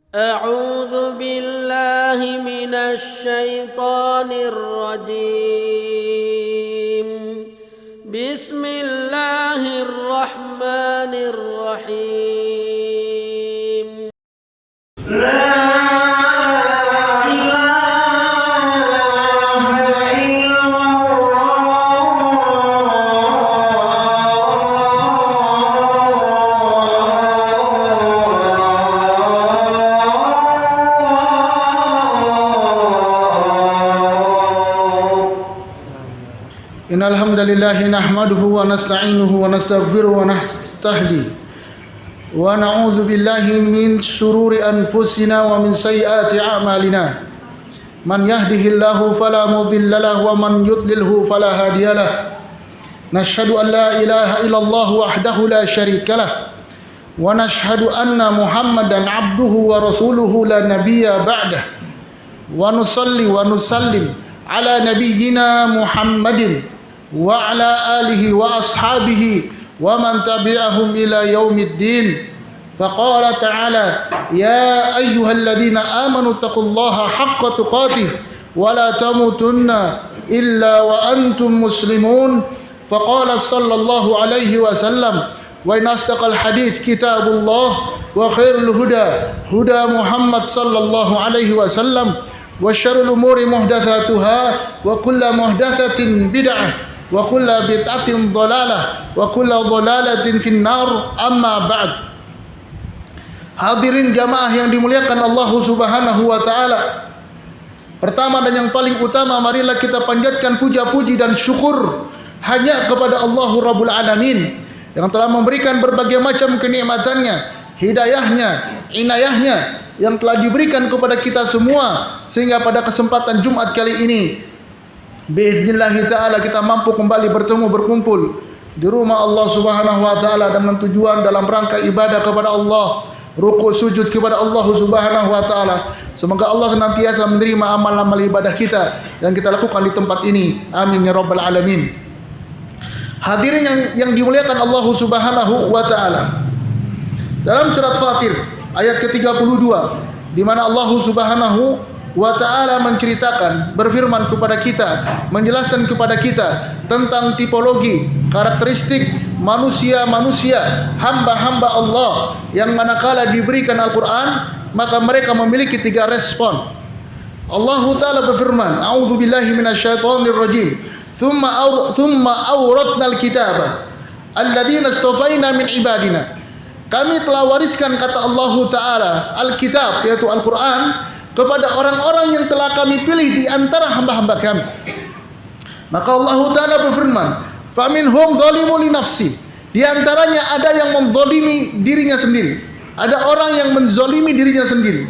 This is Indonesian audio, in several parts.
أعوذ بالله من الشيطان الرجيم. بسم الله الرحمن الرحيم. إن الحمد لله نحمده ونستعينه ونستغفره ونستهديه ونعوذ بالله من شرور أنفسنا ومن سيئات أعمالنا من يهده الله فلا مضل له ومن يضلله فلا هادي له نشهد أن لا إله إلا الله وحده لا شريك له ونشهد أن محمدا عبده ورسوله لا نبي بعده ونصلي ونسلم على نبينا محمد وعلى آله وأصحابه ومن تبعهم إلى يوم الدين. فقال تعالى: يا أيها الذين آمنوا اتقوا الله حق تقاته ولا تموتن إلا وأنتم مسلمون. فقال صلى الله عليه وسلم: وإن أصدق الحديث كتاب الله وخير الهدى هدى محمد صلى الله عليه وسلم وشر الأمور محدثاتها وكل محدثة بدعة وكل بدعة ضلالة وكل ضلالة في النار. أما بعد. Hadirin jamaah yang dimuliakan Allah Subhanahu wa taala. Pertama dan yang paling utama, marilah kita panjatkan puja-puji dan syukur hanya kepada Allah Rabbul Alamin yang telah memberikan berbagai macam kenikmatannya, hidayahnya, inayahnya yang telah diberikan kepada kita semua, sehingga pada kesempatan Jumat kali ini biiznillah ta'ala kita mampu kembali berkumpul di rumah Allah Subhanahu wa taala dengan tujuan dalam rangka ibadah kepada Allah, rukuk sujud kepada Allah Subhanahu wa taala. Semoga Allah senantiasa menerima amal-amal ibadah kita yang kita lakukan di tempat ini. Amin ya rabbal alamin. Hadirin yang dimuliakan Allah Subhanahu wa taala. Dalam surat Fatir ayat ke-32 di mana Allah Subhanahu wa ta'ala menceritakan, berfirman kepada kita, menjelaskan kepada kita tentang tipologi, karakteristik manusia-manusia, hamba-hamba Allah yang manakala diberikan Al-Quran maka mereka memiliki 3 respon. Allah ta'ala berfirman, a'udzu billahi minasyaitonir rajim, thumma awrathnal kitaba alladzina istafaina min ibadina. Kami telah wariskan, kata Allah Ta'ala, Alkitab, yaitu Al-Quran, kepada orang-orang yang telah kami pilih di antara hamba-hamba kami. Maka Allah Ta'ala berfirman, faminhum zalimun li nafsi. Di antaranya ada yang menzalimi dirinya sendiri. Ada orang yang menzalimi dirinya sendiri.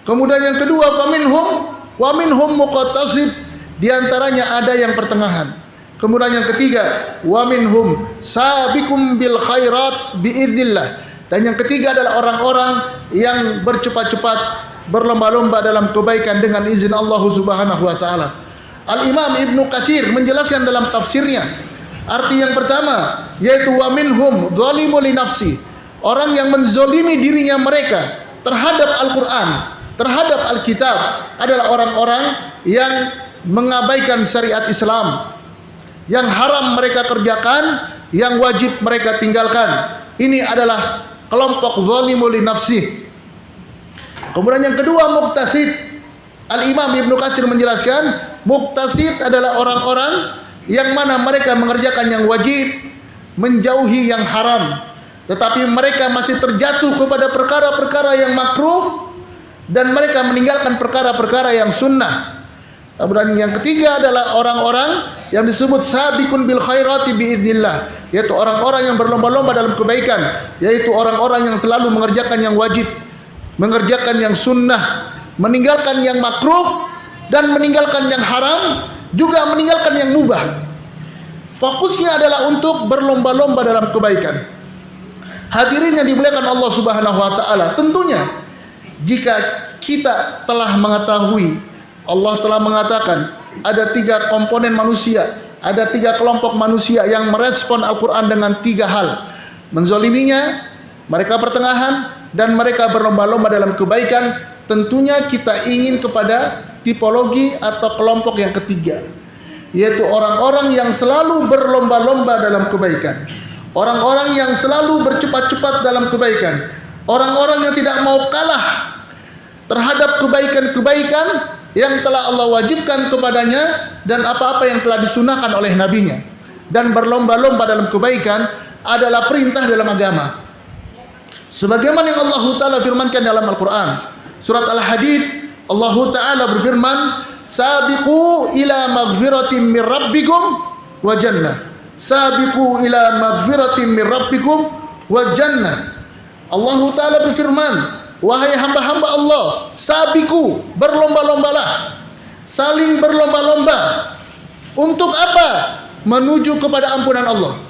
Kemudian yang kedua, faminhum muqtasid. Di antaranya ada yang pertengahan. Kemudian yang ketiga, wa minhum sabiqum bil khairat biiznillah. Dan yang ketiga adalah orang-orang yang bercepat-cepat berlomba-lomba dalam kebaikan dengan izin Allah Subhanahu wa taala. Al-Imam Ibnu Katsir menjelaskan dalam tafsirnya, arti yang pertama yaitu wa minhum zalimun li nafsi. Orang yang menzalimi dirinya mereka terhadap Al-Qur'an, terhadap Alkitab adalah orang-orang yang mengabaikan syariat Islam. Yang haram mereka kerjakan, yang wajib mereka tinggalkan. Ini adalah kelompok zalimun li nafsi. Kemudian yang kedua, muqtasid. Al-Imam Ibnu Katsir menjelaskan, muqtasid adalah orang-orang yang mana mereka mengerjakan yang wajib, menjauhi yang haram, tetapi mereka masih terjatuh kepada perkara-perkara yang makruh dan mereka meninggalkan perkara-perkara yang sunnah. Kemudian yang ketiga adalah orang-orang yang disebut sabiqun bil khairati biiznillah, yaitu orang-orang yang berlomba-lomba dalam kebaikan, yaitu orang-orang yang selalu mengerjakan yang wajib, mengerjakan yang sunnah, meninggalkan yang makruh dan meninggalkan yang haram, juga meninggalkan yang mubah. Fokusnya adalah untuk berlomba-lomba dalam kebaikan. Hadirin yang dimuliakan Allah Subhanahu wa taala, tentunya jika kita telah mengetahui, Allah telah mengatakan ada 3 komponen manusia, ada 3 kelompok manusia yang merespon Al-Quran dengan 3 hal. Menzoliminya, mereka pertengahan, dan mereka berlomba-lomba dalam kebaikan, tentunya kita ingin kepada tipologi atau kelompok yang ketiga, yaitu orang-orang yang selalu berlomba-lomba dalam kebaikan, orang-orang yang selalu bercepat-cepat dalam kebaikan, orang-orang yang tidak mau kalah terhadap kebaikan-kebaikan yang telah Allah wajibkan kepadanya dan apa-apa yang telah disunahkan oleh nabinya. Dan berlomba-lomba dalam kebaikan adalah perintah dalam agama, sebagaimana yang Allah Ta'ala firmankan dalam Al-Quran. Surat Al-Hadid, Allah Ta'ala berfirman, sabiqu ila maghfiratin min rabbikum wa jannah, sabiqu ila maghfiratin min rabbikum wa jannah. Allah Ta'ala berfirman, wahai hamba-hamba Allah, sabiqu, berlomba-lombalah, saling berlomba-lomba. Untuk apa? Menuju kepada ampunan Allah.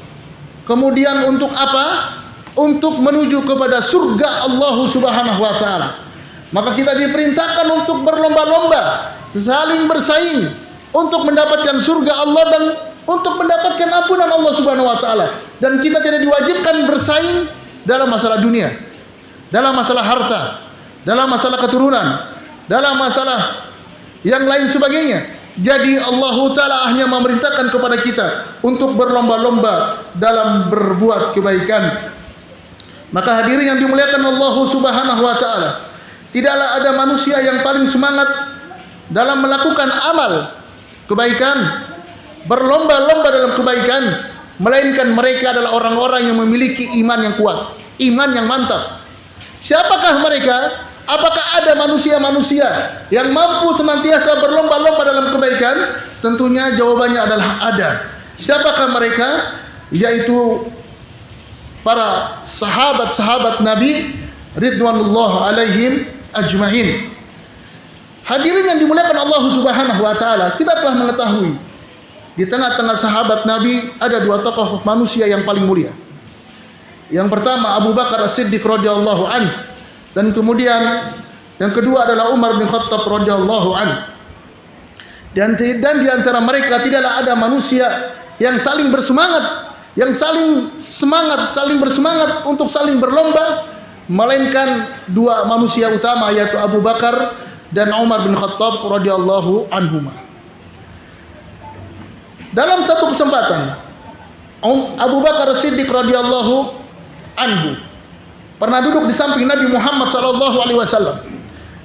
Kemudian untuk apa? Untuk menuju kepada surga Allah Subhanahu wa Ta'ala. Maka kita diperintahkan untuk berlomba-lomba, saling bersaing untuk mendapatkan surga Allah dan untuk mendapatkan ampunan Allah Subhanahu wa Ta'ala. Dan kita tidak diwajibkan bersaing dalam masalah dunia, dalam masalah harta, dalam masalah keturunan, dalam masalah yang lain sebagainya. Jadi Allah Ta'ala hanya memerintahkan kepada kita untuk berlomba-lomba dalam berbuat kebaikan. Maka hadirin yang dimuliakan Allah Subhanahu wa Ta'ala, tidaklah ada manusia yang paling semangat dalam melakukan amal kebaikan, berlomba-lomba dalam kebaikan, melainkan mereka adalah orang-orang yang memiliki iman yang kuat, iman yang mantap. Siapakah mereka? Apakah ada manusia-manusia yang mampu senantiasa berlomba-lomba dalam kebaikan? Tentunya jawabannya adalah ada. Siapakah mereka? Yaitu para sahabat-sahabat Nabi ridwanullah alaihim ajmain. Hadirin yang dimuliakan Allah Subhanahu wa Ta'ala, kita telah mengetahui di tengah-tengah sahabat Nabi ada dua tokoh manusia yang paling mulia. Yang pertama Abu Bakar As-Siddiq radhiyallahu anhu, dan kemudian yang kedua adalah Umar bin Khattab radhiyallahu anhu. Dan di antara mereka tidaklah ada manusia yang saling bersemangat, yang saling bersemangat untuk saling berlomba, melainkan dua manusia utama, yaitu Abu Bakar dan Umar bin Khattab radhiyallahu anhuma. Dalam satu kesempatan, Abu Bakar As-Siddiq radhiyallahu anhu pernah duduk di samping Nabi Muhammad SAW,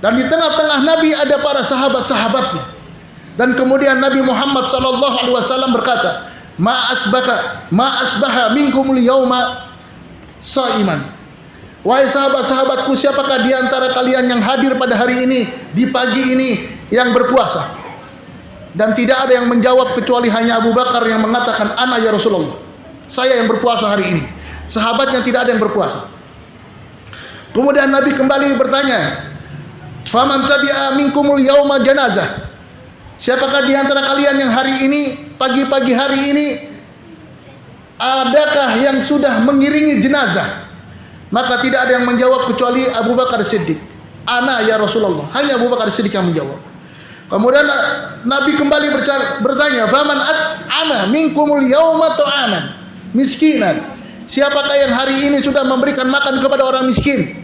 dan di tengah-tengah Nabi ada para sahabat-sahabatnya. Dan kemudian Nabi Muhammad SAW berkata, ma asbaha minkumul yauma shaiman. Wahai sahabat-sahabatku, siapakah di antara kalian yang hadir pada hari ini, di pagi ini, yang berpuasa? Dan tidak ada yang menjawab kecuali hanya Abu Bakar yang mengatakan, ana ya Rasulullah, saya yang berpuasa hari ini. Sahabatnya tidak ada yang berpuasa. Kemudian Nabi kembali bertanya, faman tabi'a minkumul yauma janazah. Siapakah di antara kalian yang hari ini, pagi-pagi hari ini, adakah yang sudah mengiringi jenazah? Maka tidak ada yang menjawab kecuali Abu Bakar Siddiq. Ana ya Rasulullah. Hanya Abu Bakar Siddiq yang menjawab. Kemudian Nabi kembali bertanya, faman at'ama minkumul yauma ta'aman miskinan. Siapakah yang hari ini sudah memberikan makan kepada orang miskin?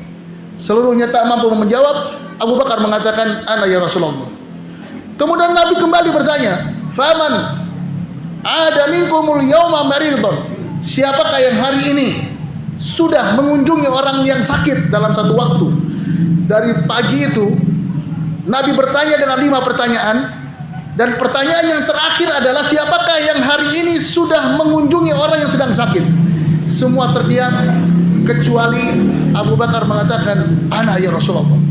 Seluruhnya tak mampu menjawab. Abu Bakar mengatakan, ana ya Rasulullah. Kemudian Nabi kembali bertanya, faman ada minkumul yauma maridun. Siapakah yang hari ini sudah mengunjungi orang yang sakit dalam satu waktu? Dari pagi itu Nabi bertanya dengan 5 pertanyaan, dan pertanyaan yang terakhir adalah siapakah yang hari ini sudah mengunjungi orang yang sedang sakit? Semua terdiam kecuali Abu Bakar mengatakan, ana ya Rasulullah.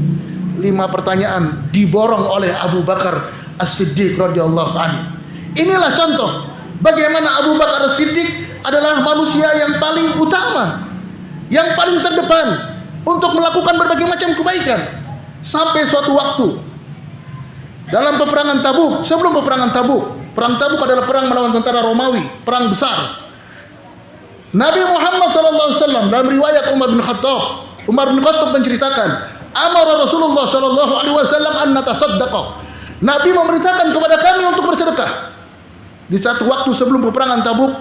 5 pertanyaan diborong oleh Abu Bakar As-Siddiq radhiyallahu anhu. Inilah contoh bagaimana Abu Bakar As-Siddiq adalah manusia yang paling utama, yang paling terdepan untuk melakukan berbagai macam kebaikan. Sampai suatu waktu dalam peperangan Tabuk, sebelum peperangan Tabuk, perang Tabuk adalah perang melawan tentara Romawi, perang besar. Nabi Muhammad SAW dalam riwayat Umar bin Khattab menceritakan, amara Rasulullah SAW an natasaddaqa. Nabi memerintahkan kepada kami untuk bersedekah. Di satu waktu sebelum peperangan Tabuk,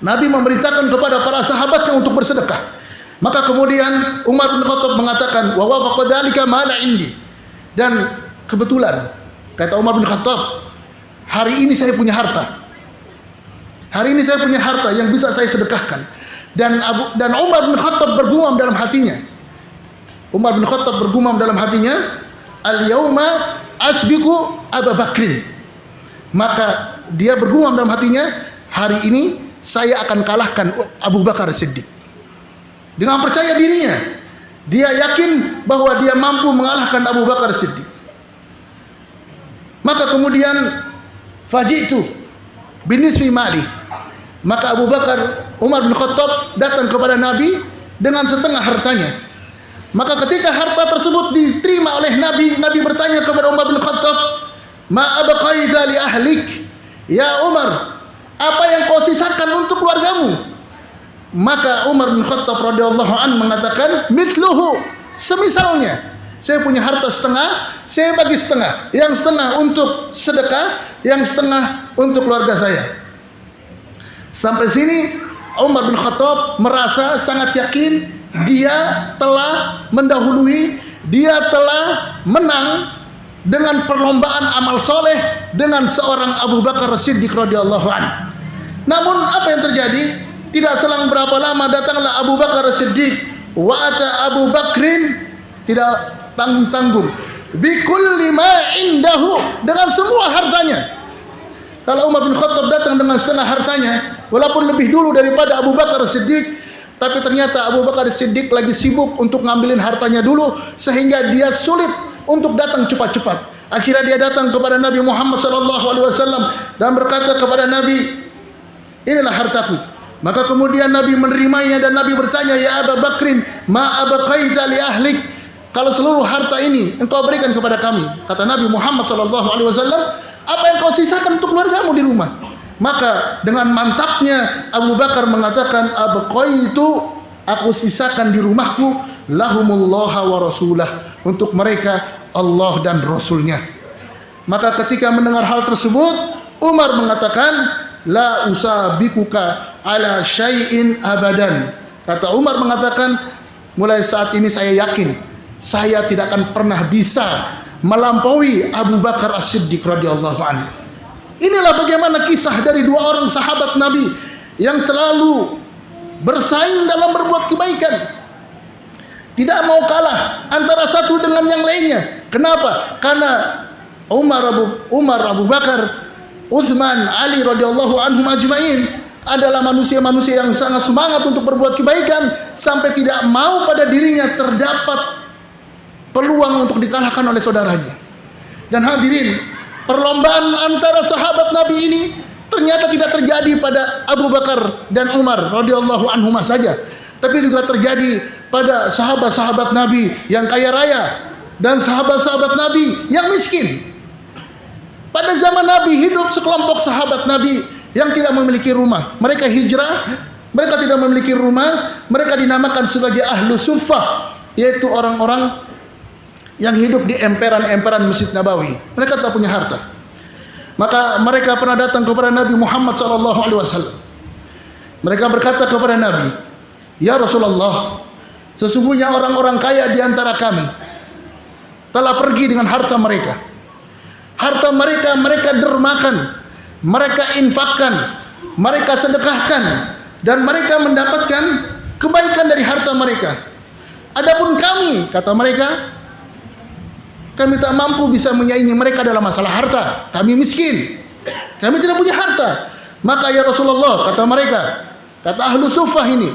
Nabi memerintahkan kepada para sahabatnya untuk bersedekah. Maka kemudian Umar bin Khattab mengatakan, wa wafaqa dzalika ma la indi. Dan kebetulan kata Umar bin Khattab, hari ini saya punya harta. Hari ini saya punya harta yang bisa saya sedekahkan. Dan Umar bin Khattab bergumam dalam hatinya. Umar bin Khattab bergumam dalam hatinya, al-yauma asbiqu Abu Bakrin. Maka dia bergumam dalam hatinya, hari ini saya akan kalahkan Abu Bakar Siddiq. Dengan percaya dirinya, dia yakin bahwa dia mampu mengalahkan Abu Bakar Siddiq. Maka kemudian fajitu binisfi mali. Maka Umar bin Khattab datang kepada Nabi dengan setengah hartanya. Maka ketika harta tersebut diterima oleh Nabi, Nabi bertanya kepada Umar bin Khattab, ma abqaita li ahlik? Ya Umar, apa yang kau sisakan untuk keluargamu? Maka Umar bin Khattab radhiyallahu an mengatakan, mithluhu, semisalnya. Saya punya harta setengah, saya bagi setengah. Yang setengah untuk sedekah, yang setengah untuk keluarga saya. Sampai sini Umar bin Khattab merasa sangat yakin dia telah mendahului, dia telah menang dengan perlombaan amal soleh dengan seorang Abu Bakar Siddiq radhiyallahu an. Namun apa yang terjadi? Tidak selang berapa lama datanglah Abu Bakar Siddiq, wa ata Abu Bakrin, tidak tanggung-tanggung, bikulli ma indahu, dengan semua hartanya. Kalau Umar bin Khattab datang dengan setengah hartanya, walaupun lebih dulu daripada Abu Bakar Siddiq, tapi ternyata Abu Bakar Siddiq lagi sibuk untuk ngambilin hartanya dulu, sehingga dia sulit untuk datang cepat-cepat. Akhirnya dia datang kepada Nabi Muhammad SAW dan berkata kepada Nabi, inilah hartaku. Maka kemudian Nabi menerimanya dan Nabi bertanya, ya Abu Bakrin, ma abqaita li ahlik? Kalau seluruh harta ini engkau berikan kepada kami, kata Nabi Muhammad SAW, apa yang kau sisakan untuk keluargamu di rumah? Maka dengan mantapnya Abu Bakar mengatakan, abqaitu, aku sisakan di rumahku, lahumullaha wa rasulah, untuk mereka Allah dan Rasulnya. Maka ketika mendengar hal tersebut, Umar mengatakan, la usabikuka ala syai'in abadan. Kata Umar mengatakan, mulai saat ini saya yakin saya tidak akan pernah bisa melampaui Abu Bakar As-Siddiq radhiyallahu anhu. Inilah bagaimana kisah dari dua orang sahabat Nabi yang selalu bersaing dalam berbuat kebaikan. Tidak mau kalah antara satu dengan yang lainnya. Kenapa? Karena Umar, Abu Bakar, Uthman, Ali radhiyallahu anhum ajmain adalah manusia-manusia yang sangat semangat untuk berbuat kebaikan sampai tidak mau pada dirinya terdapat peluang untuk dikalahkan oleh saudaranya. Dan hadirin, perlombaan antara sahabat Nabi ini ternyata tidak terjadi pada Abu Bakar dan Umar radhiyallahu anhuma saja, tapi juga terjadi pada sahabat-sahabat Nabi yang kaya raya dan sahabat-sahabat Nabi yang miskin. Pada zaman Nabi hidup sekelompok sahabat Nabi yang tidak memiliki rumah. Mereka hijrah, mereka tidak memiliki rumah, mereka dinamakan sebagai ahlu suffah, yaitu orang-orang yang hidup di emperan-emperan Masjid Nabawi. Mereka tak punya harta. Maka mereka pernah datang kepada Nabi Muhammad SAW. Mereka berkata kepada Nabi, ya Rasulullah, sesungguhnya orang-orang kaya di antara kami telah pergi dengan harta mereka. Harta mereka dermakan, mereka infakkan, mereka sedekahkan, dan mereka mendapatkan kebaikan dari harta mereka. Adapun kami, kata mereka, kami tak mampu bisa menyaingi mereka dalam masalah harta. Kami miskin, kami tidak punya harta. Maka ya Rasulullah, kata mereka, kata ahlu suffah ini,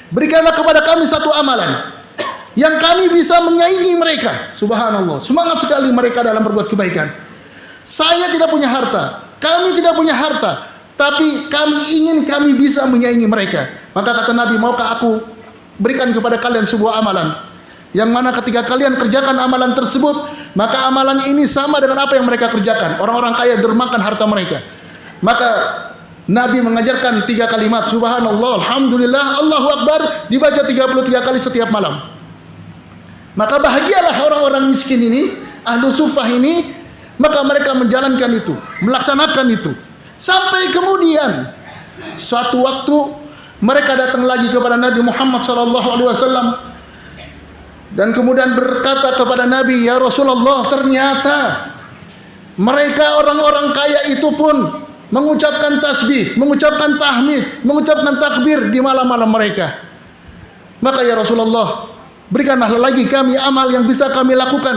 berikanlah kepada kami satu amalan yang kami bisa menyaingi mereka. Subhanallah, semangat sekali mereka dalam berbuat kebaikan. Saya tidak punya harta, kami tidak punya harta, tapi kami bisa menyaingi mereka. Maka kata Nabi, maukah aku berikan kepada kalian sebuah amalan, yang mana ketika kalian kerjakan amalan tersebut, maka amalan ini sama dengan apa yang mereka kerjakan. Orang-orang kaya dermakan harta mereka. Maka Nabi mengajarkan 3 kalimat, subhanallah, alhamdulillah, Allahu Akbar, dibaca 33 kali setiap malam. Maka bahagialah orang-orang miskin ini, ahlu suffah ini. Maka mereka menjalankan itu, melaksanakan itu. Sampai kemudian suatu waktu Mereka datang lagi kepada Nabi Muhammad SAW dan kemudian berkata kepada Nabi, "Ya Rasulullah, ternyata mereka orang-orang kaya itu pun mengucapkan tasbih, mengucapkan tahmid, mengucapkan takbir di malam-malam mereka. Maka ya Rasulullah, berikanlah lagi kami amal yang bisa kami lakukan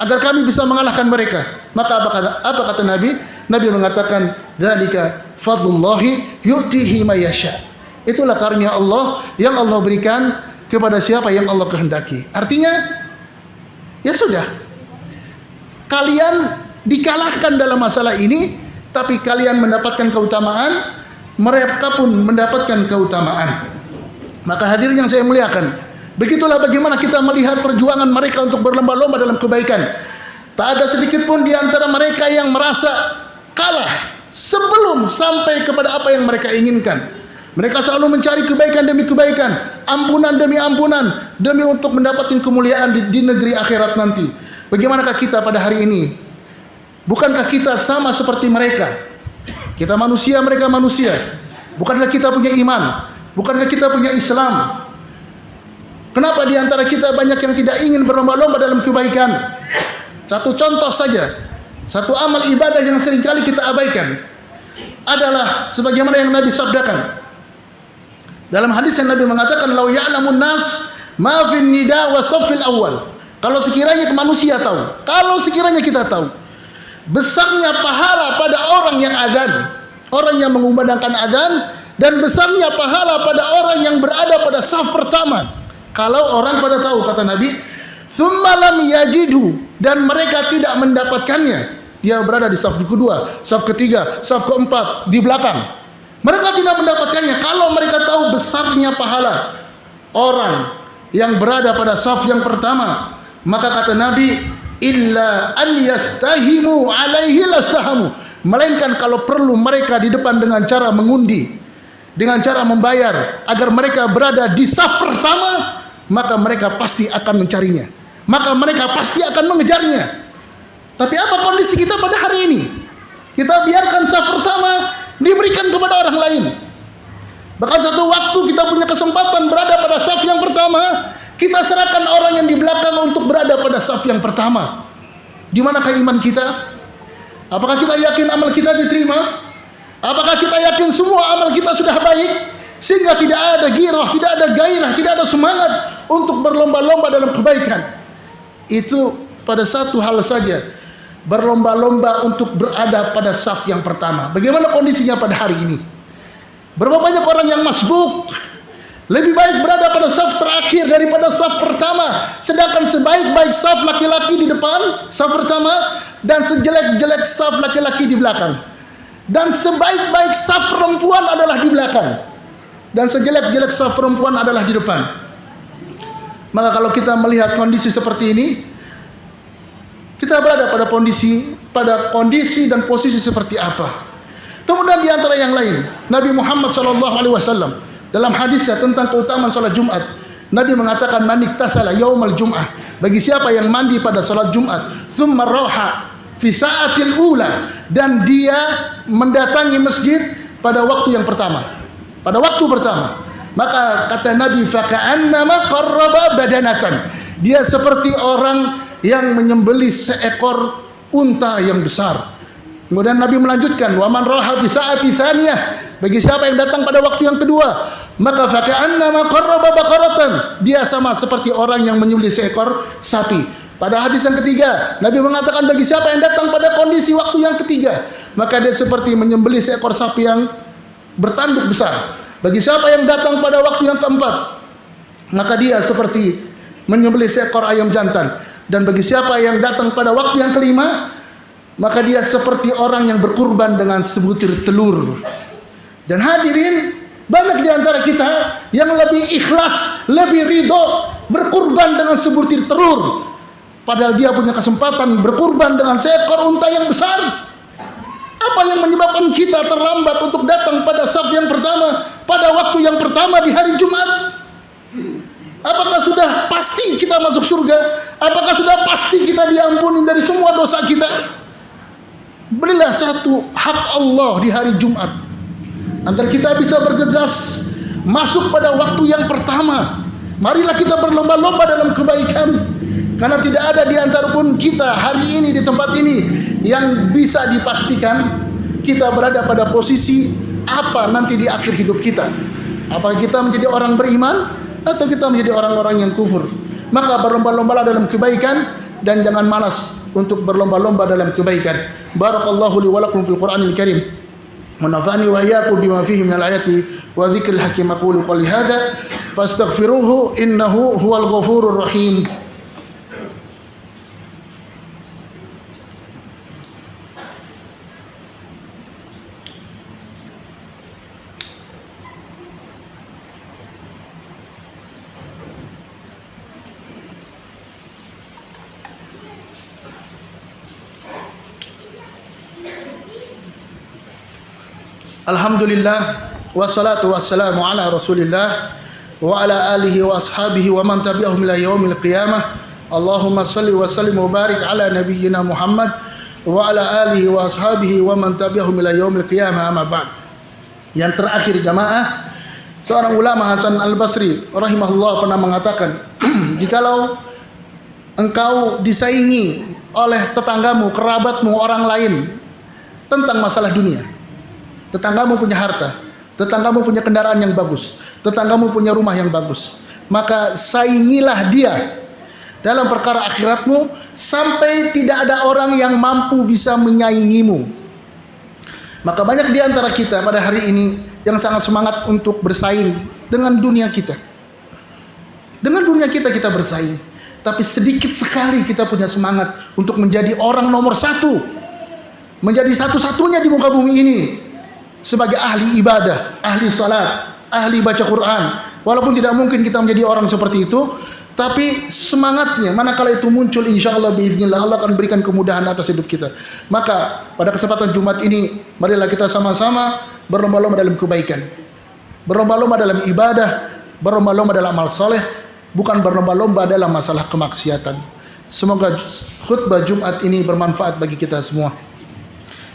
agar kami bisa mengalahkan mereka." Maka apa kata Nabi? Nabi mengatakan, "Dzalika fadlullahi yu'tihi may yasha." Itulah karunia Allah yang Allah berikan kepada siapa yang Allah kehendaki. Artinya, ya sudah, kalian dikalahkan dalam masalah ini, tapi kalian mendapatkan keutamaan, mereka pun mendapatkan keutamaan. Maka hadirin yang saya muliakan, begitulah bagaimana kita melihat perjuangan mereka untuk berlomba-lomba dalam kebaikan. Tak ada sedikit pun di antara mereka yang merasa kalah sebelum sampai kepada apa yang mereka inginkan. Mereka selalu mencari kebaikan demi kebaikan, ampunan demi ampunan, demi untuk mendapatkan kemuliaan di negeri akhirat nanti. Bagaimanakah kita pada hari ini? Bukankah kita sama seperti mereka? Kita manusia, mereka manusia. Bukankah kita punya iman? Bukankah kita punya Islam? Kenapa di antara kita banyak yang tidak ingin berlomba-lomba dalam kebaikan? Satu contoh saja, satu amal ibadah yang seringkali kita abaikan adalah sebagaimana yang Nabi sabdakan. Dalam hadis yang Nabi mengatakan, "Lau ya'lamun nas ma fin nida wa saffil awal." Kalau sekiranya manusia tahu, kalau sekiranya kita tahu besarnya pahala pada orang yang azan, orang yang mengumandangkan azan, dan besarnya pahala pada orang yang berada pada saf pertama. Kalau orang pada tahu, kata Nabi, "Tsumma lam yajidu," dan mereka tidak mendapatkannya. Dia berada di saf kedua, saf ketiga, saf keempat, di belakang. Mereka tidak mendapatkannya. Kalau mereka tahu besarnya pahala orang yang berada pada saf yang pertama, maka kata Nabi, "Illa an yastahimu alaihi lastahamu." Melainkan kalau perlu mereka di depan dengan cara mengundi, dengan cara membayar agar mereka berada di saf pertama, maka mereka pasti akan mencarinya. Maka mereka pasti akan mengejarnya. Tapi apa kondisi kita pada hari ini? Kita biarkan saf pertama diberikan kepada orang lain. Bahkan satu waktu kita punya kesempatan berada pada saf yang pertama, kita serahkan orang yang di belakang untuk berada pada saf yang pertama. Di manakah iman kita? Apakah kita yakin amal kita diterima? Apakah kita yakin semua amal kita sudah baik sehingga tidak ada girah, tidak ada gairah, tidak ada semangat untuk berlomba-lomba dalam kebaikan? Itu pada satu hal saja, berlomba-lomba untuk berada pada saf yang pertama. Bagaimana kondisinya pada hari ini? Berapa banyak orang yang masbuk? Lebih baik berada pada saf terakhir daripada saf pertama. Sedangkan sebaik-baik saf laki-laki di depan, saf pertama, dan sejelek-jelek saf laki-laki di belakang. Dan sebaik-baik saf perempuan adalah di belakang. Dan sejelek-jelek saf perempuan adalah di depan. Maka kalau kita melihat kondisi seperti ini, kita berada pada kondisi dan posisi seperti apa? Kemudian di antara yang lain, Nabi Muhammad SAW dalam hadisnya tentang keutamaan salat Jumat, Nabi mengatakan, "Man iktasala yaumal jum'ah," bagi siapa yang mandi pada salat Jumat, "tsumma raha fi sa'atil ula," dan dia mendatangi masjid pada waktu yang pertama. Pada waktu pertama, maka kata Nabi, "Faka'annama qarraba badanatan." Dia seperti orang yang menyembelih seekor unta yang besar. Kemudian Nabi melanjutkan, "Wa man raha fi sa'ati tsaniyah," bagi siapa yang datang pada waktu yang kedua, maka faka'annama qarraba baqaratan, dia sama seperti orang yang menyembelih seekor sapi. Pada hadis yang ketiga, Nabi mengatakan bagi siapa yang datang pada kondisi waktu yang ketiga, maka dia seperti menyembelih seekor sapi yang bertanduk besar. Bagi siapa yang datang pada waktu yang keempat, maka dia seperti menyembelih seekor ayam jantan. Dan bagi siapa yang datang pada waktu yang kelima, maka dia seperti orang yang berkurban dengan sebutir telur. Dan hadirin, banyak di antara kita yang lebih ikhlas, lebih ridho berkurban dengan sebutir telur, padahal dia punya kesempatan berkurban dengan seekor unta yang besar. Apa yang menyebabkan kita terlambat untuk datang pada saf yang pertama, pada waktu yang pertama di hari Jumat? Apakah sudah pasti kita masuk surga? Apakah sudah pasti kita diampuni dari semua dosa kita? Berilah satu hak Allah di hari Jumat, agar kita bisa bergegas masuk pada waktu yang pertama. Marilah kita berlomba-lomba dalam kebaikan, karena tidak ada di antara pun kita hari ini di tempat ini yang bisa dipastikan kita berada pada posisi apa nanti di akhir hidup kita. Apakah kita menjadi orang beriman atau kita menjadi orang-orang yang kufur. Maka berlomba-lombalah dalam kebaikan dan jangan malas untuk berlomba-lomba dalam kebaikan. Barakallahu li wa lakum fil Qur'anil Karim. Wa nafa'ani wa iyyakum bima fihi minal ayati wa dzikril hakim. Aqulu qouli hadza fastaghfiruhu innahu huwal ghafurur rahim. Alhamdulillah wassalatu wassalamu ala Rasulillah wa ala alihi wa ashabihi wa man tabi'ahum ila yaumil qiyamah. Allahumma salli wa sallim wa barik ala nabiyyina Muhammad wa ala alihi wa ashabihi wa man tabi'ahum ila yaumil qiyamah. Amma ba'd. Yang terakhir jamaah, seorang ulama Hasan Al-Basri rahimahullah pernah mengatakan, jikalau engkau disaingi oleh tetanggamu, kerabatmu, orang lain tentang masalah dunia, tetanggamu punya harta, tetanggamu punya kendaraan yang bagus, tetanggamu punya rumah yang bagus, maka saingilah dia dalam perkara akhiratmu sampai tidak ada orang yang mampu bisa menyaingimu. Maka banyak di antara kita pada hari ini yang sangat semangat untuk bersaing dengan dunia kita. Dengan dunia kita bersaing, tapi sedikit sekali kita punya semangat untuk menjadi orang nomor satu, menjadi satu-satunya di muka bumi ini sebagai ahli ibadah, ahli salat, ahli baca Quran. Walaupun tidak mungkin kita menjadi orang seperti itu, tapi semangatnya manakala itu muncul, insyaallah biiznillah Allah akan berikan kemudahan atas hidup kita. Maka pada kesempatan Jumat ini marilah kita sama-sama berlomba-lomba dalam kebaikan, berlomba-lomba dalam ibadah, berlomba-lomba dalam amal saleh, bukan berlomba-lomba dalam masalah kemaksiatan. Semoga khutbah Jumat ini bermanfaat bagi kita semua.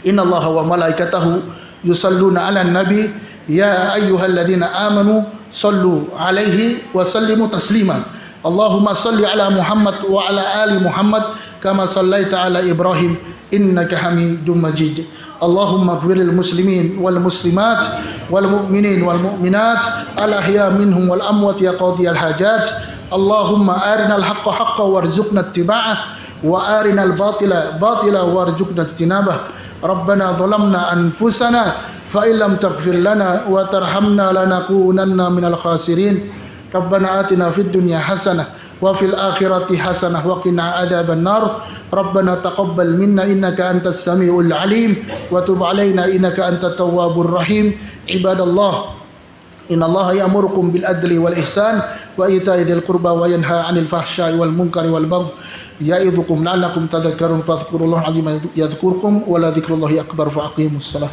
Innallaha wa malaikatahu yusalluna 'alan nabi ya ayyuhalladzina amanu sallu 'alaihi wa sallimu taslima. Allahumma salli 'ala Muhammad wa 'ala ali Muhammad kama sallaita 'ala Ibrahim innaka Hamidum Majid. Allahumma ighfir lil muslimin wal muslimat wal mu'minin wal mu'minat al ahya minhum wal amwat ya qadiyal hajat. Allahumma arinal haqqa haqqan warzuqna ittiba'ah wa arinal batila batila warzuqna ijtinabah. Rabbana zalamna anfusana fa illam taghfir lana wa tarhamna lanakunanna minal khasirin. Rabbana atina fid dunya hasanah wa fil akhirati hasanah wa qina adzaban nar. Rabbana taqabbal minna innaka antas samiul alim wa tub alaina innaka antat tawwabur rahim. Ibadallah, innallaha ya'murukum bil adli wal ihsan wa ita'i dzil qurba wa yanha 'anil fahsya'i wal munkari wal baghi ya'idzukum la'allakum tadhakkarun fadhkurullaha 'azima yadhkurkum wa la dzikrullahi akbar fa aqimus shalah.